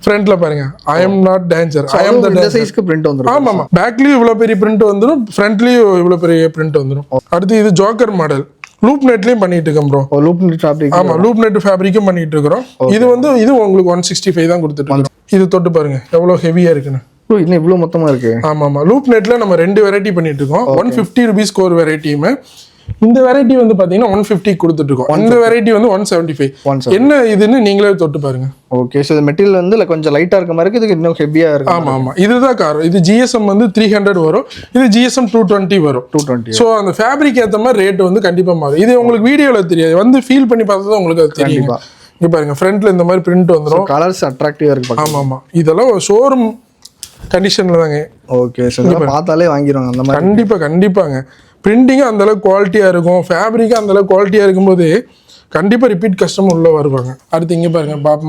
Speaker 2: ஃப்ரண்ட்ல பாருங்க, I am not danger, I am the
Speaker 1: இந்த சைஸ்க்கு பிரிண்ட் வந்துரும்.
Speaker 2: ஆமா ஆமா. பேக்லயும் இவ்வளவு பெரிய பிரிண்ட் வந்துரும், ஃப்ரண்ட்லயும் இவ்வளவு பெரிய பிரிண்ட் வந்துரும். அடுத்து இது ஜோக்கர் மாடல், லூப் நெட்லயும் பண்ணிட்டு இருக்கோம் ப்ரோ.
Speaker 1: Loop net fabric.
Speaker 2: ஆமா, லூப் நெட் ஃபேப்ரிக்கும் பண்ணிட்டு இருக்கிறோம். இது வந்து இது உங்களுக்கு 165 தான் கொடுத்துட்டு இருக்கோம். இது தொட்டு பாருங்க எவ்வளவு ஹெவியா இருக்குன்னு.
Speaker 1: இன்னும் இவ்வளவு மொத்தமா இருக்கு.
Speaker 2: ஆமா ஆமா. லூப் நெட்ல நம்ம 2 வெரைட்டி பண்ணிட்டு இருக்கோம். 150 rupees ஒரு வெரைட்டியுமே. இந்த வெரைட்டி வந்து பாத்தீங்கன்னா 150 கொடுத்துட்டு இருக்கோம். இந்த வெரைட்டி வந்து 175. என்ன இதுன்னு நீங்களே தொட்டு பாருங்க.
Speaker 1: ஓகே. சோ இந்த மெட்டீரியல் வந்து கொஞ்சம் லைட்டா இருக்க மாதிரி இருக்கு, இதுக்கு இன்னும் ஹெவியா இருக்கு.
Speaker 2: ஆமா ஆமா. இதுதான் காரணம். இது GSM வந்து 300 வரும், இது GSM 220 வரும்.
Speaker 1: 220.
Speaker 2: சோ அந்த ஃபேப்ரிக் ஏத்த மாதிரி ரேட் வந்து கண்டிப்பா மாறும். இது உங்களுக்கு வீடியோல தெரியாது, வந்து ஃபீல் பண்ணி பார்த்தா தான் உங்களுக்கு அது தெரியும். இங்க பாருங்க ஃப்ரண்ட்ல இந்த மாதிரி பிரிண்ட் வந்துரும்.
Speaker 1: கலர்ஸ் அட்ராக்டிவா இருக்கு.
Speaker 2: ஆமா ஆமா. இதெல்லாம் ஷோரூம் கண்டிஷன்ல தாங்க.
Speaker 1: ஓகே. சோ இதெல்லாம் பார்த்தாலே வாங்கிடுவாங்க அந்த மாதிரி.
Speaker 2: கண்டிப்பா கண்டிப்பாங்க. பிரிண்டிங்கும் அந்த அளவுக்கு குவாலிட்டியா இருக்கும், ஃபேப்ரிக்கும் அந்த அளவுக்கு குவாலிட்டியா இருக்கும்போது கண்டிப்பா ரிப்பீட் கஸ்டமர் உள்ள வருவாங்க. அடுத்து இங்க பாருங்க பாப்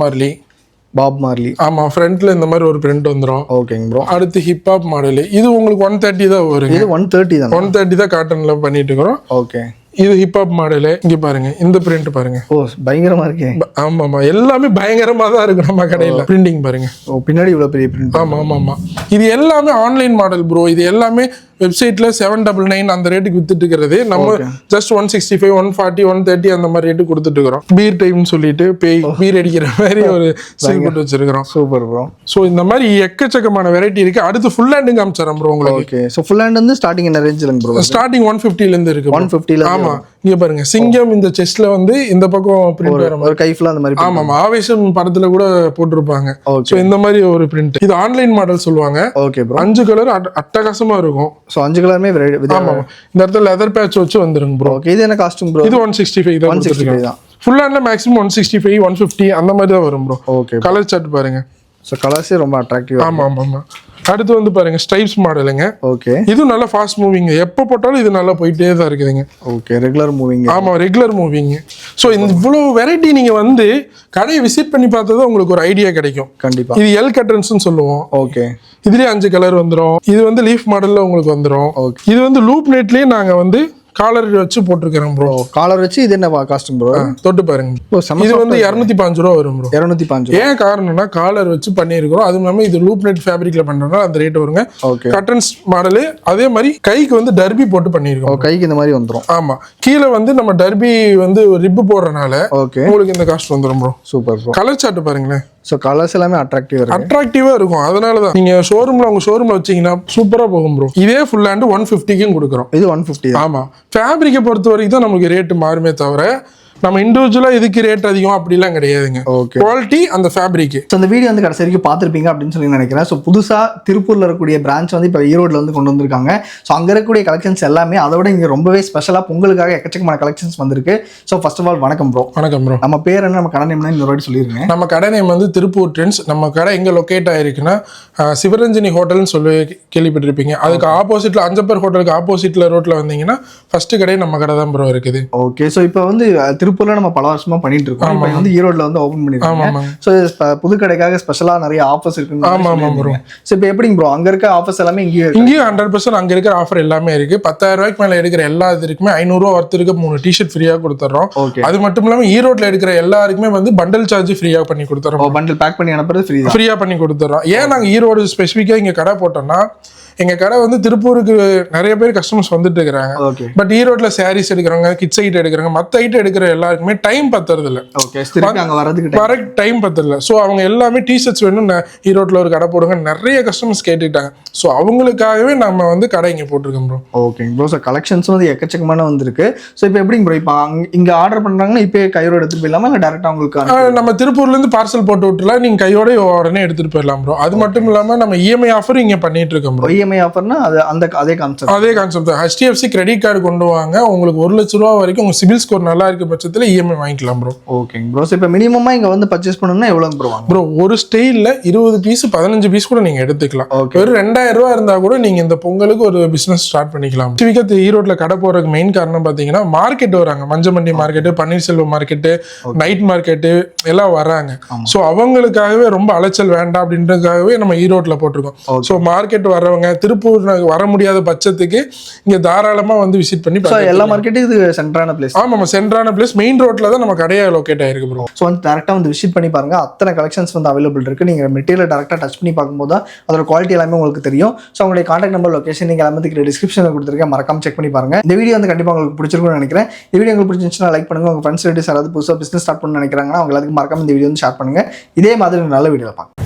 Speaker 2: மார்லி. ஆமா, ஃப்ரண்ட்ல இந்த மாதிரி ஒரு பிரிண்ட் வந்துரும்.
Speaker 1: ஓகேங்க ப்ரோ.
Speaker 2: அடுத்து ஹிப்ஹாப் மாடல், இது உங்களுக்கு 130 தான் வரும்.
Speaker 1: இது 130 தான்.
Speaker 2: 130 தான் காட்டன்ல பண்ணிட்டு இருக்கோம்.
Speaker 1: ஓகே.
Speaker 2: இது ஹிப்ஹாப் மாடல். இங்க பாருங்க இந்த பிரிண்ட் பாருங்க.
Speaker 1: ஓ பயங்கரமா இருக்கு.
Speaker 2: ஆமா ஆமா, எல்லாமே பயங்கரமா தான் இருக்கு நம்ம கடையில. பிரிண்டிங் பாருங்க.
Speaker 1: ஓ பின்னாடி இவ்வளவு பெரிய பிரிண்ட்.
Speaker 2: ஆமா ஆமா ஆமா. இது எல்லாமே ஆன்லைன் மாடல் ப்ரோ. இது எல்லாமே வெப்சைட்ல 799 அந்த ரேட்டுக்கு வித்துட்டு இருக்கிறது. நம்ம ஜஸ்ட் 165, 140, 130 அந்த மாதிரி ரேட்டு கொடுத்துட்டு இருக்கிறோம். பீர் டைம்னு சொல்லிட்டு பீர் அடிக்கிற மாதிரி ஒரு சீல் போட்டு வச்சிருக்கிறோம்.
Speaker 1: Super bro.
Speaker 2: சோ இந்த மாதிரி எக்கச்சக்கமான வெரைட்டி இருக்கு. அடுத்து ஃபுல் ஹேண்ட் காமிச்சறேன் ப்ரோ உங்களுக்கு.
Speaker 1: ஓகே. சோ ஃபுல் ஹேண்ட் வந்து ஸ்டார்டிங் என்ன ரேஞ்சில ப்ரோ?
Speaker 2: ஸ்டார்டிங் 150 ல இருந்து இருக்கு.
Speaker 1: 150 ல.
Speaker 2: ஆமா. இங்க பாருங்க சிங்கம் இந்த செஸ்ட்ல வந்து இந்த பக்கம் பிரிண்ட் வர மாதிரி
Speaker 1: ஒரு கை ஃபுல்லா அந்த மாதிரி.
Speaker 2: ஆமா ஆமா. ஆவேசம் படத்துல கூட போட்டுருப்பாங்க. சோ இந்த மாதிரி ஒரு பிரிண்ட். இது ஆன்லைன் மாடல் சொல்லுவாங்க.
Speaker 1: Okay bro.
Speaker 2: 5 கலர் அட்டகாசமா இருக்கும்.
Speaker 1: சோ 5 கலருமே
Speaker 2: ஆமா. இந்த இடத்துல லெதர் பேட்ச் வச்சு வந்துருங்க ப்ரோ.
Speaker 1: ஓகே. இது என்ன காஸ்டிங் ப்ரோ?
Speaker 2: இது 165 தான்.
Speaker 1: 165 தான்.
Speaker 2: ஃபுல் ஹேண்ட்ல மேக்ஸிமம் 165, 150 அந்த மாதிரி தான் வரும் ப்ரோ.
Speaker 1: ஓகே.
Speaker 2: கலர் சார்ட் பாருங்க.
Speaker 1: சோ கலர்ஸே ரொம்ப அட்ராக்டிவா.
Speaker 2: ஆமா ஆமா ஆமா. அடுத்து வந்து பாருங்க ஸ்ட்ரைப்ஸ் மாடலுங்க.
Speaker 1: ஓகே.
Speaker 2: இது நல்ல ஃபாஸ்ட் மூவிங், எப்போ போட்டாலும் இது நல்லா போயிட்டே தான் இருக்குதுங்க.
Speaker 1: ஓகே. Regular moving.
Speaker 2: ஆமா, ரெகுலர் மூவிங். ஸோ இந்த இவ்வளோ வெரைட்டி நீங்க வந்து கடையை விசிட் பண்ணி பார்த்தா உங்களுக்கு ஒரு ஐடியா கிடைக்கும்.
Speaker 1: கண்டிப்பா.
Speaker 2: இது எல் கட்டன்ஸ்னு சொல்லுவோம்.
Speaker 1: ஓகே.
Speaker 2: இதுலயே 5 கலர் வந்துரும். இது வந்து லீஃப் மாடல்ல உங்களுக்கு வந்துரும். இது வந்து லூப் நெட்லயே நாங்க வந்து காலர் வச்சு போட்டுருக்கோம் ப்ரோ.
Speaker 1: காலர் வச்சு இது என்ன காஸ்டிங் ப்ரோ?
Speaker 2: தொட்டு பாருங்க. இது வந்து 205 ரூபா வரும் ப்ரோ. 205. ஏன் காரணம்னா காலர் வச்சு பண்ணிருக்கிறோம். அதுவும் இல்லாம இது லூப் நெட் ஃபேப்ரிக்ல பண்றோம்னா அந்த ரேட் வருங்க. கட்டன்ஸ் மாடல். அதே மாதிரி கைக்கு வந்து டர்பி போட்டு பண்ணிருக்கோம்.
Speaker 1: கைக்கு இந்த மாதிரி வந்துரும்.
Speaker 2: ஆமா. கீழே வந்து நம்ம டர்பி வந்து ரிப் போடுறனால உங்களுக்கு இந்த காஸ்ட் வந்துரும் bro.
Speaker 1: Super bro.
Speaker 2: Colour chart பாருங்களேன்.
Speaker 1: சோ கலர்ஸ் எல்லாமே
Speaker 2: அட்ராக்டிவா இருக்கும். அதனால தான் நீங்க உங்க ஷோரூம்ல வச்சீங்கன்னா சூப்பரா போகும் ப்ரோ. இதே ஃபுல் ஹேண்ட் 150க்கும் கொடுக்குறோம்.
Speaker 1: இது 150.
Speaker 2: ஆமா. ஃபேப்ரிக்கை பொறுத்த வரைக்கும் தான் நமக்கு ரேட் மாறுமே தவிர நம்ம இண்டிவிஜுவலா இதுக்கு ரேட் அதிகம் அப்படிலாம் கிடையாதுங்க. குவாலிட்டி அந்த ஃபேப்ரிக்.
Speaker 1: ஸோ அந்த வீடியோ வந்து கடைசி வரைக்கும் பார்த்துருப்பீங்க அப்படின்னு சொல்லி நினைக்கிறேன். ஸோ புதுசாக திருப்பூர்ல இருக்கக்கூடிய பிரான்ச் வந்து இப்போ ஈரோடுல வந்து கொண்டு வந்திருக்காங்க. ஸோ அங்கே இருக்கக்கூடிய கலெக்ஷன்ஸ் எல்லாமே அதோட இங்கே ரொம்பவே ஸ்பெஷலாக பொங்கலுக்காக எக்கச்சக்கமான கலெக்ஷன்ஸ் வந்திருக்கு. ஸோ ஃபர்ஸ்ட் ஆஃப் ஆல் வணக்கம் ப்ரோ.
Speaker 2: வணக்கம் ப்ரோ.
Speaker 1: நம்ம பேர் என்ன, நம்ம கடை நேம்னா இந்த வாட்டி சொல்லிருங்க.
Speaker 2: நம்ம கடை நேம் வந்து திருப்பூர் ட்ரெண்ட்ஸ். நம்ம கடை எங்க லொக்கேட் ஆயிருக்குன்னா சிவரஞ்சனி ஹோட்டல்னு சொல்லி கேள்விப்பட்டிருப்பீங்க. அதுக்கு ஆப்போசிட்ல அஞ்சப்பர் ஹோட்டலுக்கு ஆப்போசிட்ல ரோட்ல வந்தீங்கன்னா ஃபர்ஸ்ட் கடை நம்ம கடை தான் ப்ரோ இருக்குது.
Speaker 1: ஓகே. ஸோ இப்போ வந்து திருப்பூர்ல நம்ம பல வருஷமா பண்ணிட்டு இருக்கோம். இப்போ வந்து ஈரோட்ல வந்து ஓபன் பண்ணிருக்காங்க. ஸோ புது கடைக்காக ஸ்பெஷலா நிறைய ஆஃபர்ஸ் இருக்கு.
Speaker 2: ஆமா ஆமா ப்ரோ.
Speaker 1: ஸோ இப்போ எப்படிங்க ப்ரோ அங்க இருக்க ஆஃபர்ஸ் எல்லாமே இங்கேயும்
Speaker 2: 100% அங்க இருக்கிற ஆஃபர் எல்லாமே இருக்கு. 10,000 ரூபாய்க்கு மேல எடுக்கிற எல்லா இதுக்குமே 500 ரூபா ஒர்த் இருக்க 3 டிஷர்ட் ஃப்ரீயா கொடுத்துறோம். அது மட்டும் இல்லாம ஈரோட்ல எடுக்கிற எல்லாருக்குமே வந்து பண்டல் சார்ஜ் ஃப்ரீயா பண்ணி கொடுத்துறோம்.
Speaker 1: பண்டல் பேக் பண்ணி அனுப்புறது ஃப்ரீயா பண்ணி கொடுத்துறோம்.
Speaker 2: ஏன் நாங்க ஈரோடு ஸ்பெசிஃபிக்கா இங்க கடை போட்டோம்னா எங்க கடை வந்து திருப்பூருக்கு நிறைய பேர் கஸ்டமர்ஸ் வந்துட்டு இருக்கிறாங்க.
Speaker 1: ஓகே
Speaker 2: பட் ஈரோட்ல சாரீஸ் எடுக்கிறவங்க, கிட்ஸ் ஐட்டம் எடுக்கிறவங்க, மத்த ஐட்டம் எடுக்கிற எல்லாருக்குமே டைம் பத்துறது இல்ல.
Speaker 1: ஓகே திருப்பி அங்க வரதுக்கு
Speaker 2: கரெக்ட் டைம் பத்தல. ஸோ அவங்க எல்லாமே டிஷர்ட்ஸ் வேணும், ஈரோட்ல ஒரு கடை போடுங்க, நிறைய கஸ்டமர்ஸ் கேட்டுட்டாங்க. ஸோ அவங்களுக்காகவே நம்ம வந்து கடை இங்க போட்டிருக்கோம் ப்ரோ.
Speaker 1: ஓகேங்க ப்ரோ. ஸோ கலெக்ஷன்ஸ் வந்து எக்கச்சக்கமான வந்திருக்கு. ஸோ இப்போ எப்படிங்க ப்ரோ, இப்போ இங்க ஆர்டர் பண்றாங்கன்னா இப்போ கையோட எடுத்துட்டு போயிடலாமா இல்லை டேரக்டா உங்களுக்கு
Speaker 2: நம்ம திருப்பூர்ல இருந்து பார்சல் போட்டு விட்டுலாம், நீங்க கையோட உடனே எடுத்துட்டு போயிடலாம் ப்ரோ. அது மட்டும் இல்லாம நம்ம இஎம்ஐ ஆஃபர் இங்க பண்ணிட்டு இருக்கோம் ப்ரோ.
Speaker 1: இஎம்ஐ ஆஃபர்னா அதே கான்செப்ட்
Speaker 2: தான். HDFC கிரெடிட் கார்டு கொண்டு வாங்க, உங்களுக்கு 1 லட்ச ரூபா வரைக்கும் உங்க சிபில் ஸ்கோர் நல்லா இருக்க பட்சத்துல இஎம்ஐ வாங்கிக்கலாம் ப்ரோ.
Speaker 1: ஓகேங்க ப்ரோ. ஸோ இப்போ மினிமமா இங்க வந்து பர்ச்சேஸ் பண்ணணும்னா எவ்வளவு ப்ரோ வாங்க
Speaker 2: ப்ரோ? ஒரு ஸ்டைல்ல 20 பீஸ் 15 பீஸ் கூட நீங்க எடுத்துக்கலாம். ஒரு 2000 ரூபா இருந்தா கூட நீங்க இந்த பொங்கலுக்கு ஒரு பிசினஸ் ஸ்டார்ட் பண்ணிக்கலாம். ஸ்பெசிஃபிக்கா ஈரோட்ல கடை போறதுக்கு மெயின் காரணம் பாத்தீங்கன்னா மார்க்கெட் வராங்க, Manjamandi market, Panneerselvam market, night market எல்லாம் வராங்க. ஸோ அவங்களுக்காகவே ரொம்ப அலைச்சல் வேண்டாம் அப்படின்றதுக்காகவே நம்ம ஈரோட்ல போட்டிருக்கோம். ஸோ மார்க்கெட் வர்றவங்க திருப்பூர் வர முடியாத பட்சத்துக்கு இங்க தாராளமா வந்து விசிட் பண்ணி
Speaker 1: எல்லா மார்க்கெட்டும் இது சென்ட்ரான பிளேஸ்.
Speaker 2: ஆமா சென்ட்ரான பிளேஸ், மெயின் ரோட்ல தான் நம்ம கடையா லொகேட் ஆயிருக்கு ப்ரோ.
Speaker 1: ஸோ வந்து டேரக்டா வந்து விசிட் பண்ணி பாருங்க, அத்தனை கலெக்ஷன்ஸ் வந்து அவைலபிள் இருக்கு. நீங்க மெட்டீரியல் டேரக்டா டச் பண்ணி பார்க்கும்போது தான் அதோட குவாலிட்டி எல்லாமே உங்களுக்கு தெரியும். ஸோ உங்களுடைய கான்டாக்ட் நம்பர், லொகேஷன் நீங்க எல்லாமே டிஸ்கிரிப்ஷன்ல கொடுத்துருக்கேன், மறக்காம செக் பண்ணி பாருங்க. இந்த வீடியோ வந்து கண்டிப்பா உங்களுக்கு பிடிச்சிருக்கும்னு நினைக்கிறேன். இந்த வீடியோ உங்களுக்கு பிடிச்சிருந்துச்சுன்னா லைக் பண்ணுங்க. உங்க ஃப்ரெண்ட்ஸ் ரிலேட்டிவ்ஸ் யாராவது புதுசாக பிசினஸ் ஸ்டார்ட் பண்ண நினைக்கிறாங்கன்னா அவங்களுக்கு மறக்காம இந்த வீடியோ வந்து ஷேர் பண்ணுங்க. இதே மாதிரி நல்ல வீடியோ பார்க்கலாம்.